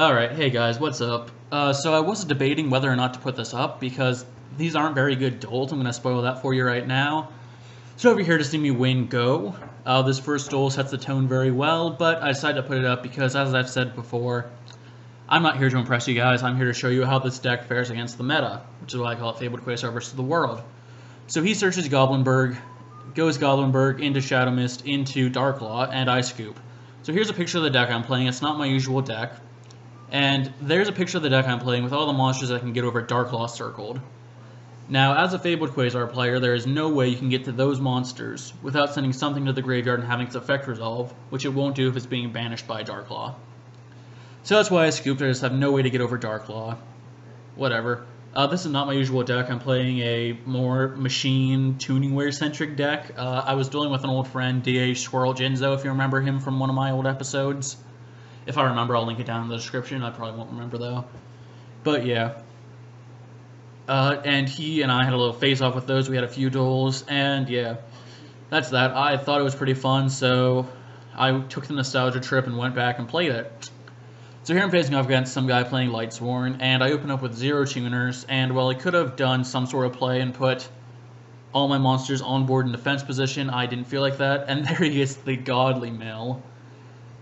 Alright, hey guys, what's up? So I was debating whether or not to put this up because these aren't very good duels. I'm going to spoil that for you right now. So over here to see me win Go. This first duel sets the tone very well, but I decided to put it up because, as I've said before, I'm not here to impress you guys. I'm here to show you how this deck fares against the meta, which is why I call it Fabled Quasar versus the world. So he searches Goblinberg, goes Goblinberg into Shadow Mist, into Darklaw, and I scoop. So here's a picture of the deck I'm playing. It's not my usual deck. And there's a picture of the deck I'm playing with all the monsters I can get over Darklaw circled. Now, as a Fabled Quasar player, there is no way you can get to those monsters without sending something to the graveyard and having its effect resolve, which it won't do if it's being banished by Darklaw. So that's why I scooped. I just have no way to get over Darklaw. Whatever. This is not my usual deck. I'm playing a more machine tuningware-centric deck. I was dealing with an old friend, DH Squirrel Jinzo, if you remember him from one of my old episodes. If I remember, I'll link it down in the description. I probably won't remember, though. But, yeah. And he and I had a little face-off with those. We had a few duels, and, yeah. That's that. I thought it was pretty fun, so I took the nostalgia trip and went back and played it. So here I'm facing off against some guy playing Lightsworn, and I open up with 0 tuners, and while I could have done some sort of play and put all my monsters on board in defense position, I didn't feel like that, and there he is, the godly mill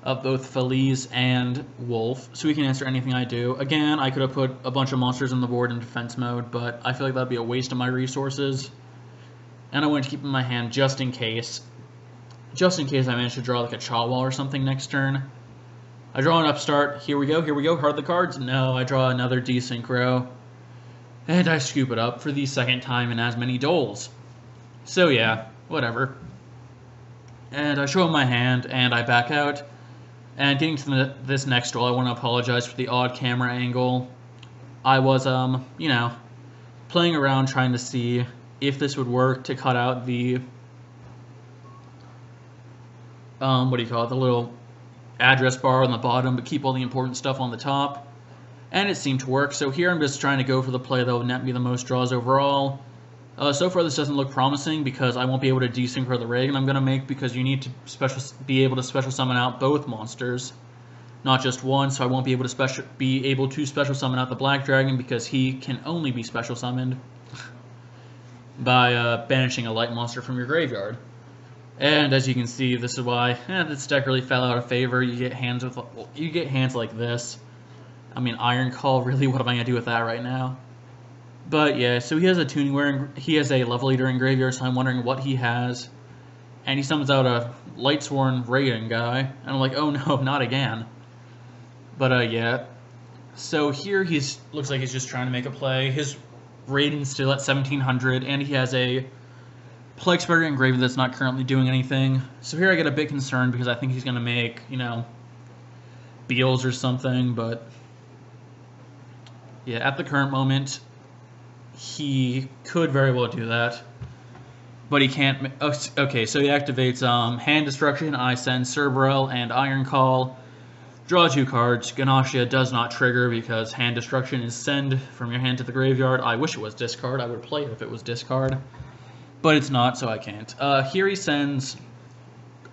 of both Feliz and Wolf, so he can answer anything I do. Again, I could have put a bunch of monsters on the board in defense mode, but I feel like that would be a waste of my resources. And I wanted to keep in my hand just in case. Just in case I manage to draw like a Chawal or something next turn. I draw an upstart. Here we go, hard the cards. No, I draw another desynchro. And I scoop it up for the second time in as many duels. So yeah, whatever. And I show him my hand, and I back out. And getting to this next duel, I want to apologize for the odd camera angle. I was, you know, playing around trying to see if this would work to cut out the, what do you call it, the little address bar on the bottom, but keep all the important stuff on the top. And it seemed to work, so here I'm just trying to go for the play that will net me the most draws overall. So far this doesn't look promising because I won't be able to desynchro the Reagan I'm going to make because you need to be able to special summon out both monsters, not just one, so I won't be able to special summon out the Black Dragon because he can only be special summoned by banishing a light monster from your graveyard. And as you can see, this is why this deck really fell out of favor. You get hands like this. I mean, Iron Call, really, what am I going to do with that right now? But yeah, so he has a Tuningware, he has a Level Eater in graveyard, so I'm wondering what he has. And he summons out a Lightsworn Raiden guy, and I'm like, oh no, not again. But yeah, so here looks like he's just trying to make a play. His Raiden's still at 1700, and he has a Plague Spider in graveyard that's not currently doing anything. So here I get a bit concerned because I think he's going to make, you know, Beals or something, but yeah, at the current moment, he could very well do that, but he can't. Okay, so he activates Hand Destruction, I send Cerberel and Iron Call. Draw 2 cards. Ganassia does not trigger because Hand Destruction is send from your hand to the graveyard. I wish it was discard. I would play it if it was discard, but it's not, so I can't. Here he sends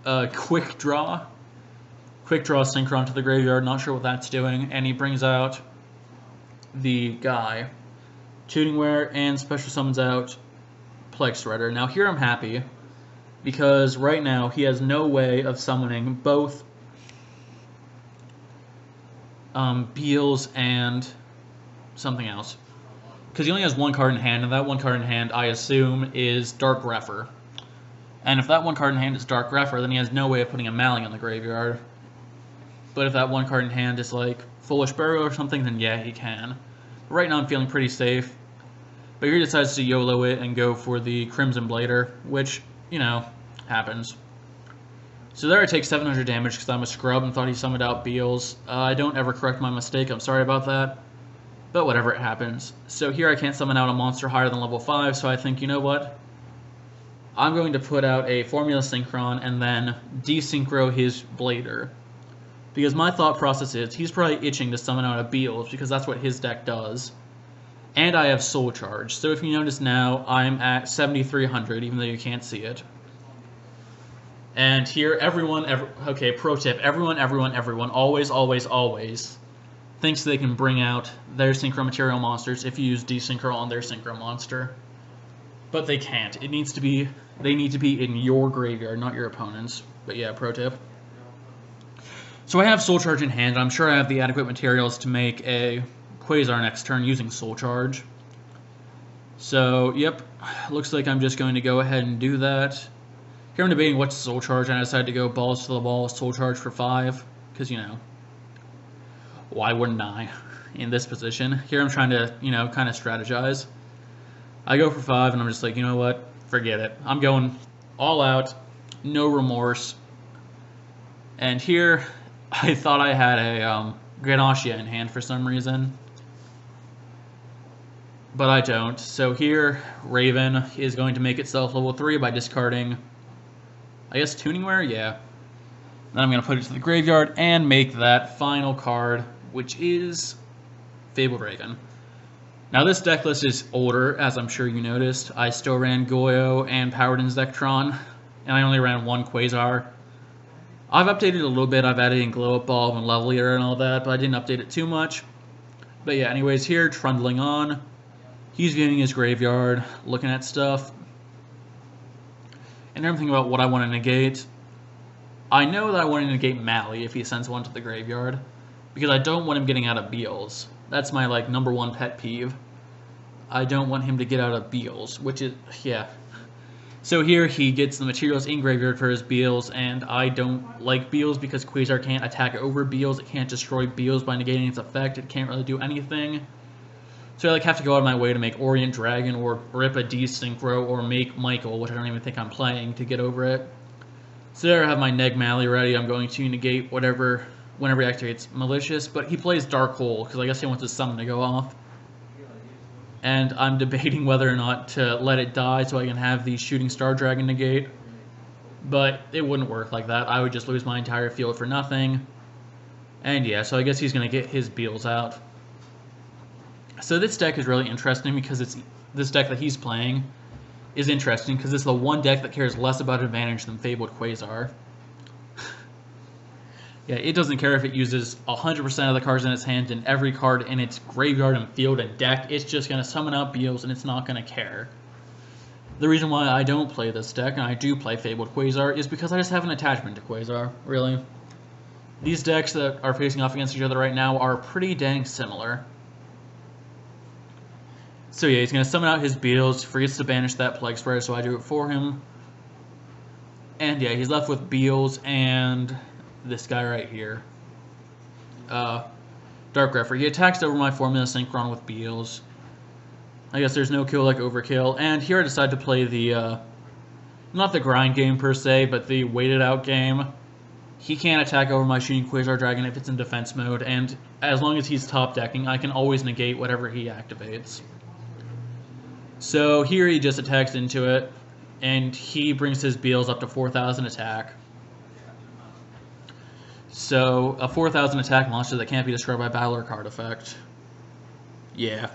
Quick Draw Synchron to the graveyard. Not sure what that's doing, and he brings out the guy. Tuningware, and special summons out Plague Shredder. Now here I'm happy, because right now he has no way of summoning both Beals and something else. Because he only has 1 card in hand, and that 1 card in hand, I assume, is Dark Grepher. And if that 1 card in hand is Dark Grepher, then he has no way of putting a Mally in the graveyard. But if that 1 card in hand is like Foolish Burial or something, then yeah, he can. Right now I'm feeling pretty safe, but here he decides to YOLO it and go for the Crimson Blader, which, you know, happens. So there I take 700 damage because I'm a scrub and thought he summoned out Beals. I don't ever correct my mistake, I'm sorry about that, but whatever, it happens. So here I can't summon out a monster higher than level 5, so I think, you know what? I'm going to put out a Formula Synchron and then desynchro his Blader. Because my thought process is, he's probably itching to summon out a Beals, because that's what his deck does. And I have Soul Charge, so if you notice now, I'm at 7,300, even though you can't see it. And here, okay, pro tip, everyone, always, thinks they can bring out their synchro material monsters if you use desynchro on their synchro monster. But they can't. They need to be in your graveyard, not your opponent's. But yeah, pro tip. So I have Soul Charge in hand, and I'm sure I have the adequate materials to make a Quasar next turn using Soul Charge. So, yep, looks like I'm just going to go ahead and do that. Here I'm debating what to Soul Charge, and I decided to go balls to the wall, Soul Charge for 5, because, you know, why wouldn't I in this position? Here I'm trying to, you know, kind of strategize. I go for 5, and I'm just like, you know what, forget it. I'm going all out, no remorse. And here, I thought I had a Grenache in hand for some reason. But I don't. So here, Raven is going to make itself level 3 by discarding, I guess, Tuningware? Yeah. Then I'm going to put it to the graveyard and make that final card, which is Fabled Raven. Now this deck list is older, as I'm sure you noticed. I still ran Goyo and Paladin's Zektron, and I only ran one Quasar. I've updated a little bit. I've added in Glow Up Bulb and Level Eater and all that, but I didn't update it too much. But yeah, anyways, here, trundling on. He's viewing his graveyard, looking at stuff. And everything about what I want to negate. I know that I want to negate Mally if he sends one to the graveyard, because I don't want him getting out of Beals. That's my, like, #1 pet peeve. I don't want him to get out of Beals, which is, yeah. So here he gets the materials in graveyard for his Beals, and I don't like Beals because Quasar can't attack over Beals. It can't destroy Beals by negating its effect. It can't really do anything. So I like have to go out of my way to make Orient Dragon or rip a Desynchro or make Michael, which I don't even think I'm playing, to get over it. So there I have my Neg Mally ready. I'm going to negate whatever whenever he activates Malicious, but he plays Dark Hole because I guess he wants his summon to go off. And I'm debating whether or not to let it die so I can have the Shooting Star Dragon negate. But it wouldn't work like that. I would just lose my entire field for nothing. And yeah, so I guess he's going to get his Beals out. So this deck is really interesting because this deck that he's playing is interesting because it's the one deck that cares less about advantage than Fabled Quasar. Yeah, it doesn't care if it uses 100% of the cards in its hand and every card in its graveyard and field and deck. It's just going to summon out Beals and it's not going to care. The reason why I don't play this deck, and I do play Fabled Quasar, is because I just have an attachment to Quasar, really. These decks that are facing off against each other right now are pretty dang similar. So yeah, he's going to summon out his Beals, forgets to banish that Plague Spreader, so I do it for him. And yeah, he's left with Beals and this guy right here. Dark Grepher. He attacks over my Formula Synchron with Beals. I guess there's no kill like Overkill. And here I decide to play the, not the grind game per se, but the waited out game. He can't attack over my Shooting Quasar Dragon if it's in defense mode, and as long as he's top decking, I can always negate whatever he activates. So here he just attacks into it, and he brings his Beals up to 4,000 attack. So a 4,000 attack monster that can't be destroyed by battle or card effect. Yeah.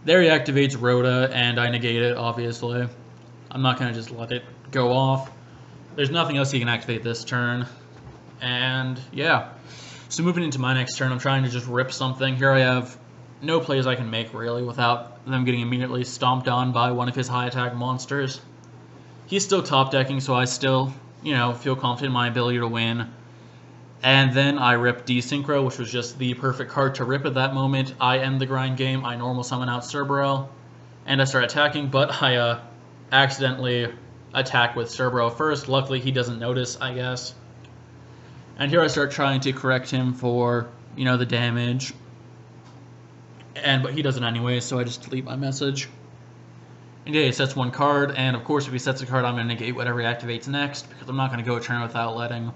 There he activates Rhoda, and I negate it, obviously. I'm not going to just let it go off. There's nothing else he can activate this turn. And yeah. So moving into my next turn, I'm trying to just rip something. Here I have no plays I can make, really, without them getting immediately stomped on by one of his high attack monsters. He's still top decking, so I still, you know, feel confident in my ability to win. And then I rip Desynchro, which was just the perfect card to rip at that moment. I end the grind game, I normal summon out Cerberell, and I start attacking, but I accidentally attack with Cerberell first. Luckily, he doesn't notice, I guess. And here I start trying to correct him for, you know, the damage. But he doesn't anyway, so I just delete my message. And yeah, he sets one card, and of course if he sets a card, I'm going to negate whatever he activates next, because I'm not going to go a turn without letting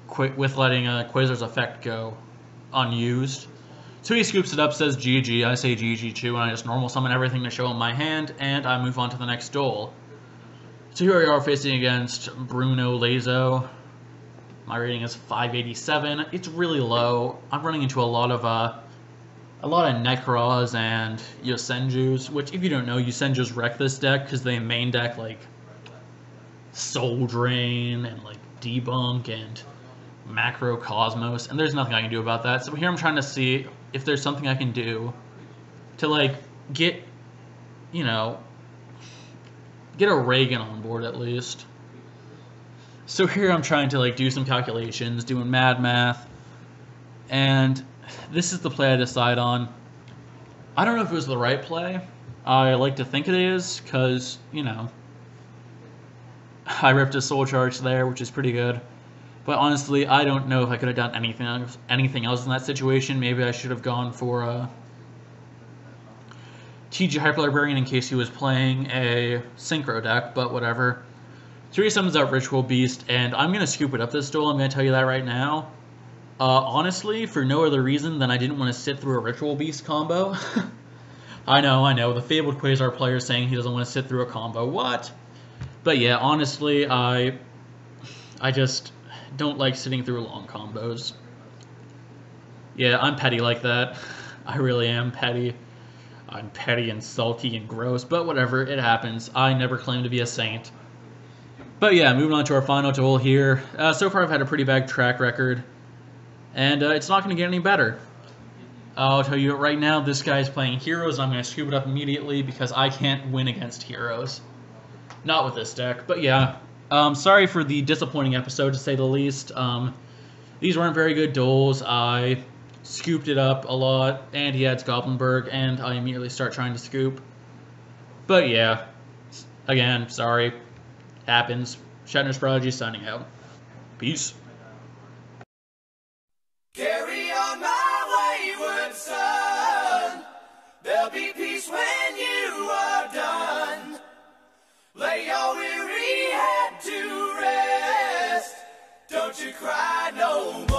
Quasar's effect go unused. So he scoops it up, says GG, I say GG too, and I just normal summon everything to show him my hand, and I move on to the next duel. So here we are facing against Bruno Lazo. My rating is 587. It's really low. I'm running into a lot of Nekroz and Yosenjus, which, if you don't know, Yosenjus wreck this deck because they main deck, like, Soul Drain and, like, Debunk and macrocosmos, and there's nothing I can do about that. So here I'm trying to see if there's something I can do to, like, get, you know, get a Reagan on board at least. So here I'm trying to, like, do some calculations, doing mad math, and this is the play I decide on. I don't know if it was the right play. I like to think it is, because, you know, I ripped a soul charge there, which is pretty good. But honestly, I don't know if I could have done anything else in that situation. Maybe I should have gone for a TG Hyperlibrarian in case he was playing a Synchro deck, but whatever. 3 summons out Ritual Beast, and I'm going to scoop it up this duel, I'm going to tell you that right now. Honestly, for no other reason than I didn't want to sit through a Ritual Beast combo. I know, the Fabled Quasar player is saying he doesn't want to sit through a combo. What? But yeah, honestly, I just don't like sitting through long combos. Yeah, I'm petty like that. I really am petty. I'm petty and salty and gross, but whatever, it happens. I never claimed to be a saint. But yeah, moving on to our final duel here. So far I've had a pretty bad track record, and it's not going to get any better. I'll tell you right now, this guy's playing heroes. I'm going to scoop it up immediately because I can't win against heroes. Not with this deck, but yeah. Sorry for the disappointing episode, to say the least. These weren't very good duels. I scooped it up a lot, and he adds Goblinberg, and I immediately start trying to scoop. But yeah, again, sorry. Happens. Shatner's Prodigy signing out. Peace. Carry on my wayward son. There'll be peace when you are done. Lay your weary head to rest. Don't you cry no more.